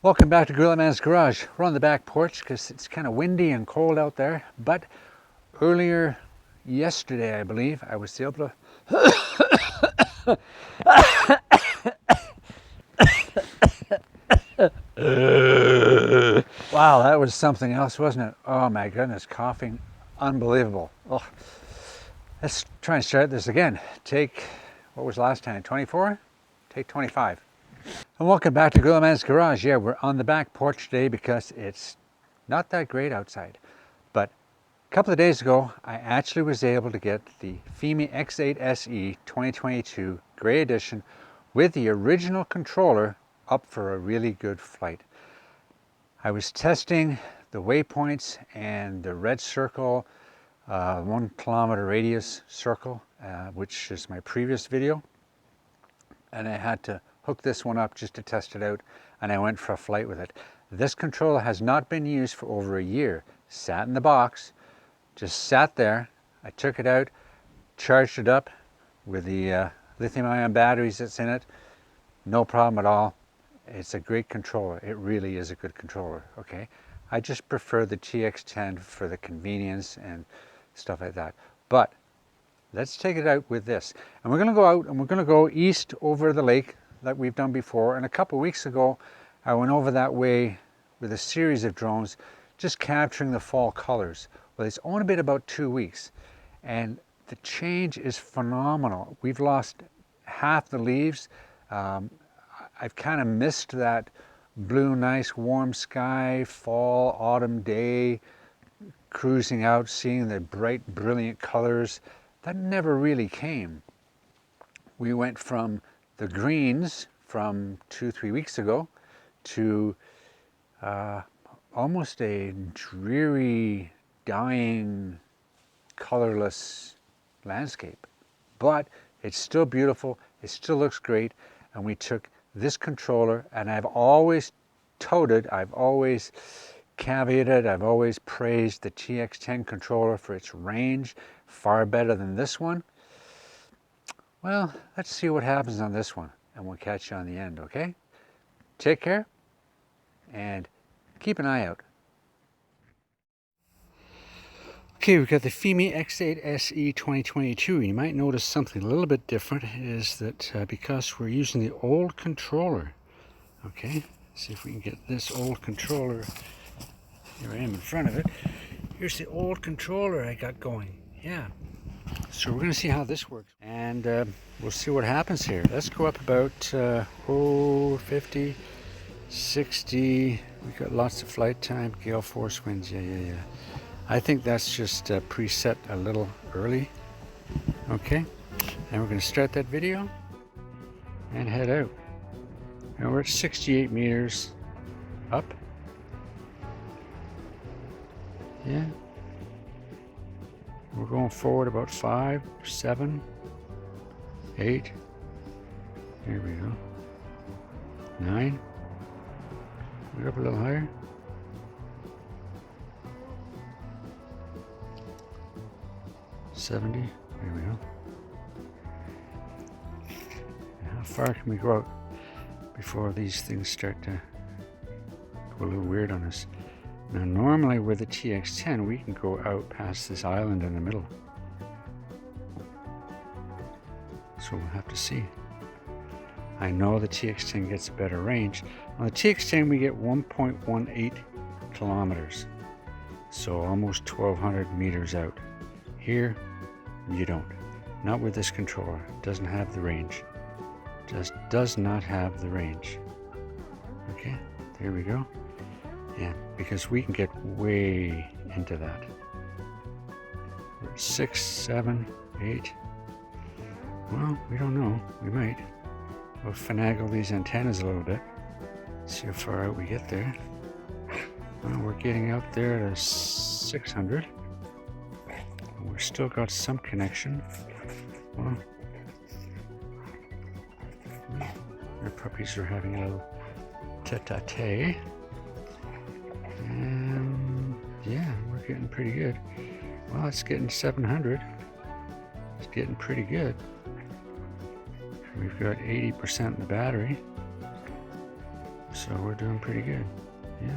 Welcome back to Gorilla Man's Garage. We're on the back porch because it's kind of windy and cold out there. But earlier yesterday, I believe, I was able to... Wow, that was something else, wasn't it? Oh my goodness, coughing. Unbelievable. Oh. Let's try and start this again. Take, what was last time, 24? Take 25. And welcome back to Gorilla Man's Garage. Yeah, we're on the back porch today because it's not that great outside. But a couple of days ago, I actually was able to get the Fimi X8 SE 2022 Gray Edition with the original controller up for a really good flight. I was testing the waypoints and the red circle, 1 kilometer radius circle, which is my previous video. And I had to hook this one up just to test it out, and I went for a flight with it. This controller has not been used for over a year. Sat in the box, just sat there. I took it out, charged it up with the lithium-ion batteries that's in it. No problem at all. It's a great controller. It really is a good controller, okay? I just prefer the TX10 for the convenience and stuff like that. But let's take it out with this. And we're going to go out and we're going to go east over the lake like we've done before. And a couple of weeks ago, I went over that way with a series of drones, just capturing the fall colors. Well, it's only been about 2 weeks, and the change is phenomenal. We've lost half the leaves. I've kind of missed that blue, nice, warm sky, fall, autumn day, cruising out, seeing the bright, brilliant colors. That never really came. We went from the greens from 2-3 weeks ago to almost a dreary, dying, colorless landscape. But it's still beautiful, it still looks great, and we took this controller, and I've always touted, I've always caveated, I've always praised the TX10 controller for its range, far better than this one. Well, let's see what happens on this one, and we'll catch you on the end, okay? Take care, and keep an eye out. Okay, we've got the Fimi X8 SE 2022. You might notice something a little bit different is that because we're using the old controller, okay, see if we can get this old controller. Here I am in front of it. Here's the old controller I got going. Yeah. So we're going to see how this works, and we'll see what happens here. Let's go up about 50, 60. We've got lots of flight time, gale force winds. Yeah. I think that's just preset a little early. Okay, and we're going to start that video and head out. Now we're at 68 meters up. Yeah. We're going forward about 5, 7, 8. There we go. 9. We're up a little higher. 70. There we go. How far can we go out before these things start to go a little weird on us? Now normally with the TX10 we can go out past this island in the middle. So we'll have to see. I know the TX10 gets a better range. On the TX10 we get 1.18 kilometers. So almost 1,200 meters out. Here you don't. Not with this controller. It doesn't have the range. Just does not have the range. Okay, there we go. Yeah, because we can get way into that. 6, 7, 8. Well, we don't know. We might. We'll finagle these antennas a little bit. See how far out we get there. Well, we're getting out there to 600. We've still got some connection. Well, our puppies are having a little tete-a-tete. And yeah, we're getting pretty good. Well, it's getting 700. It's getting pretty good. We've got 80% in the battery. So we're doing pretty good. Yeah.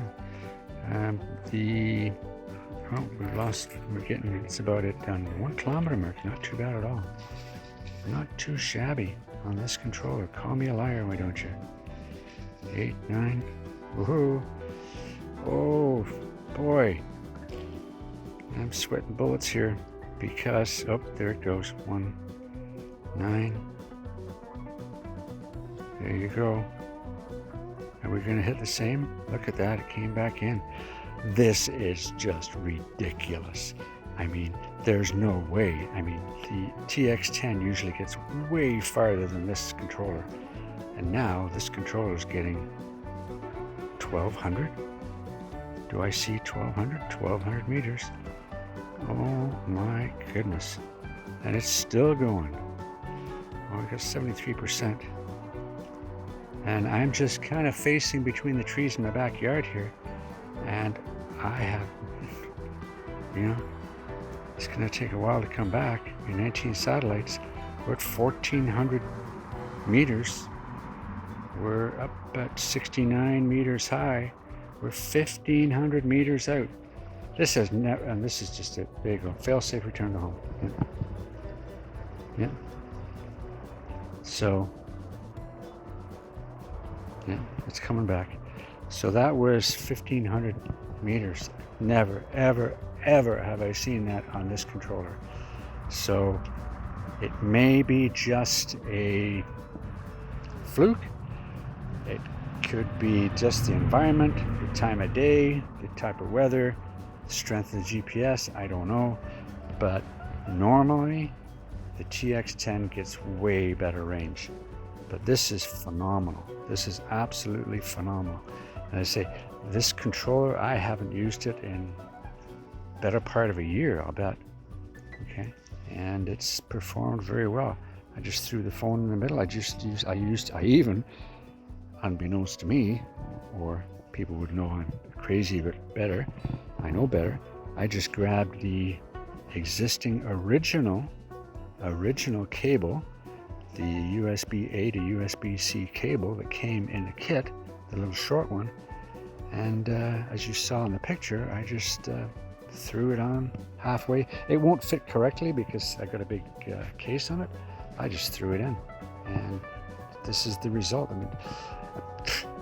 It's about it on the 1 kilometer mark. Not too bad at all. Not too shabby on this controller. Call me a liar, why don't you? 8, 9. Woohoo! Oh boy, I'm sweating bullets here because, oh, there it goes. 1, 9. There you go. Are we going to hit the same? Look at that, it came back in. This is just ridiculous. I mean, there's no way. I mean, the TX10 usually gets way farther than this controller. And now this controller is getting 1200. Do I see 1200? 1200 meters. Oh my goodness. And it's still going. Oh, I got 73%. And I'm just kind of facing between the trees in my backyard here. And I have, it's going to take a while to come back. In 19 satellites, we're at 1400 meters. We're up at 69 meters high. We're 1500 meters out. This has never, and this is just it. There you go. Fail safe, return to home. Yeah. So, yeah, it's coming back. So that was 1500 meters. Never, ever, ever have I seen that on this controller. So it may be just a fluke. It could be just the environment, the time of day, the type of weather, strength of the GPS, I don't know. But normally the TX10 gets way better range. But this is phenomenal. This is absolutely phenomenal. And I say, this controller, I haven't used it in better part of a year, I'll bet. Okay, and it's performed very well. I just threw the phone in the middle. I even, unbeknownst to me, or people would know I'm crazy but better, I know better, I just grabbed the existing original cable, the USB-A to USB-C cable that came in the kit, the little short one, and as you saw in the picture, I just threw it on halfway. It won't fit correctly because I got a big case on it. I just threw it in, and this is the result.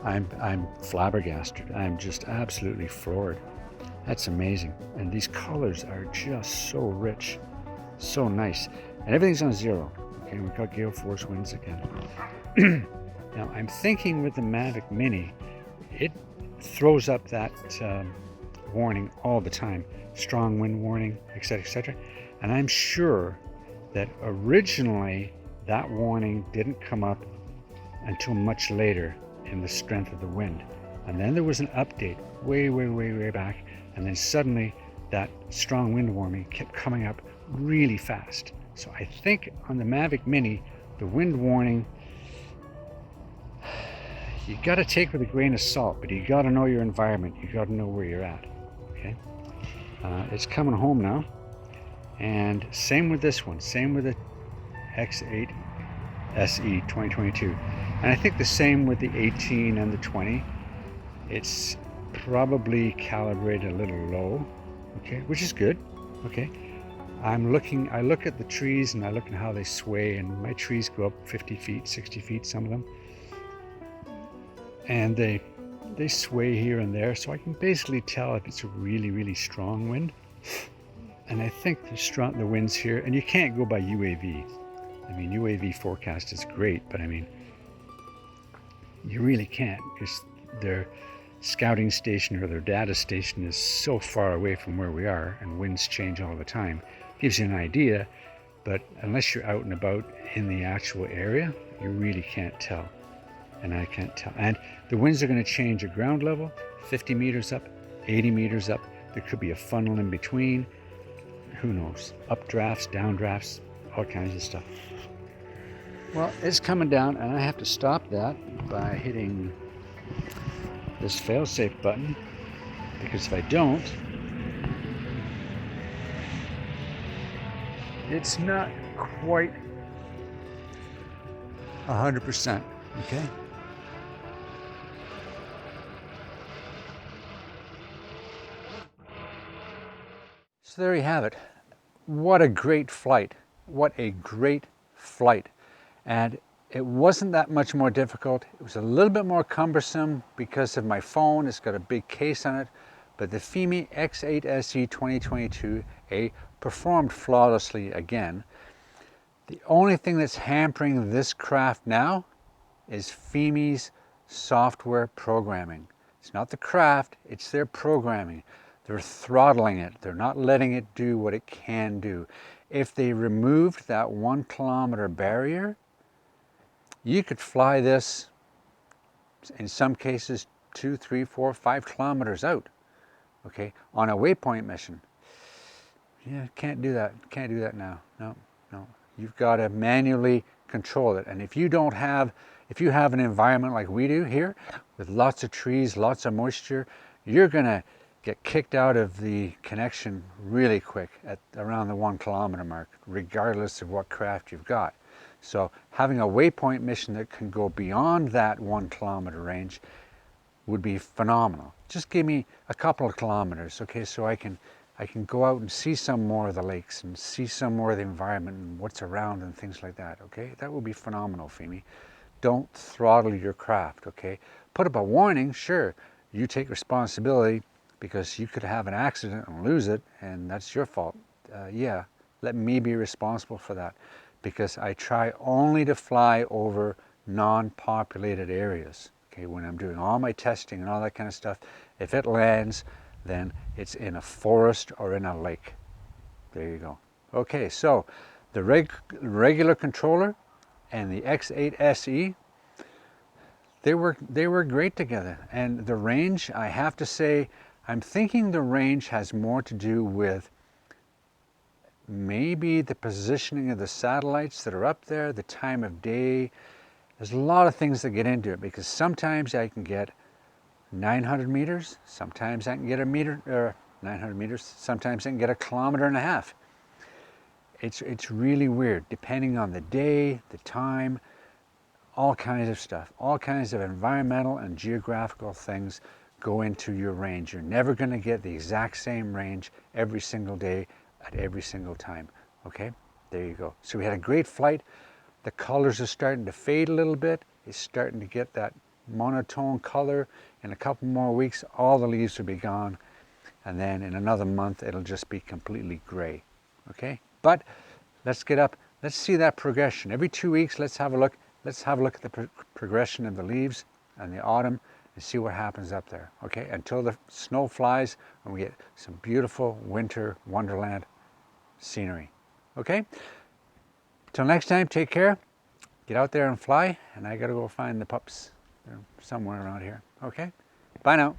I mean, I'm flabbergasted. I'm just absolutely floored. That's amazing. And these colors are just so rich, so nice, and everything's on 0. Okay, we've got gale force winds again. Now I'm thinking with the Mavic Mini, it throws up that warning all the time, strong wind warning, etc., etc. And I'm sure that originally that warning didn't come up until much later in the strength of the wind. And then there was an update way back, and then suddenly that strong wind warning kept coming up really fast. So I think on the Mavic Mini, the wind warning, you got to take with a grain of salt, but you got to know your environment. You got to know where you're at. Okay, it's coming home now, and same with this one. Same with the X8 SE 2022, and I think the same with the 18 and the 20. It's probably calibrated a little low. Okay, which is good. Okay. I look at the trees and I look at how they sway, and my trees go up 50 feet, 60 feet, some of them. And they sway here and there, so I can basically tell if it's a really strong wind. And I think the winds here, and you can't go by UAV. I mean, UAV forecast is great, but I mean, you really can't, because their scouting station or their data station is so far away from where we are, and winds change all the time. Gives you an idea, but unless you're out and about in the actual area, you really can't tell. And I can't tell. And the winds are going to change at ground level, 50 meters up, 80 meters up. There could be a funnel in between. Who knows? Updrafts, downdrafts, all kinds of stuff. Well, it's coming down, and I have to stop that by hitting this fail-safe button, because if I don't, it's not quite 100%, okay? So there you have it. What a great flight. What a great flight. And it wasn't that much more difficult. It was a little bit more cumbersome because of my phone. It's got a big case on it. But the Fimi X8 SE 2022A performed flawlessly again. The only thing that's hampering this craft now is Fimi's software programming. It's not the craft, it's their programming. They're throttling it. They're not letting it do what it can do. If they removed that 1 kilometer barrier, you could fly this, in some cases, 2, 3, 4, 5 kilometers out, okay, on a waypoint mission. Yeah, can't do that. Can't do that now. No, no. You've got to manually control it. And if you have an environment like we do here, with lots of trees, lots of moisture, you're going to get kicked out of the connection really quick at around the 1 kilometer mark, regardless of what craft you've got. So having a waypoint mission that can go beyond that 1 kilometer range would be phenomenal. Just give me a couple of kilometers, okay, so I can go out and see some more of the lakes and see some more of the environment and what's around and things like that, okay? That would be phenomenal, Fimi. Don't throttle your craft, okay? Put up a warning, sure. You take responsibility because you could have an accident and lose it, and that's your fault. Yeah, let me be responsible for that, because I try only to fly over non-populated areas, okay? When I'm doing all my testing and all that kind of stuff, if it lands, then it's in a forest or in a lake. There you go. Okay, so the regular controller and the X8 SE, they were great together. And the range, I have to say, I'm thinking the range has more to do with maybe the positioning of the satellites that are up there, the time of day. There's a lot of things that get into it, because sometimes I can get 900 meters, sometimes I can get 900 meters, sometimes I can get 1.5 kilometers. It's really weird, depending on the day, the time, all kinds of stuff, all kinds of environmental and geographical things go into your range. You're never going to get the exact same range every single day at every single time, okay? There you go. So we had a great flight. The colors are starting to fade a little bit. It's starting to get that monotone color. In a couple more weeks, all the leaves will be gone. And then in another month, it'll just be completely gray, okay? But let's get up. Let's see that progression. Every 2 weeks, let's have a look. Let's have a look at the progression of the leaves and the autumn and see what happens up there, okay? Until the snow flies and we get some beautiful winter wonderland scenery, okay? Till next time, take care. Get out there and fly, and I gotta go find the pups. They're somewhere around here, okay? Bye now.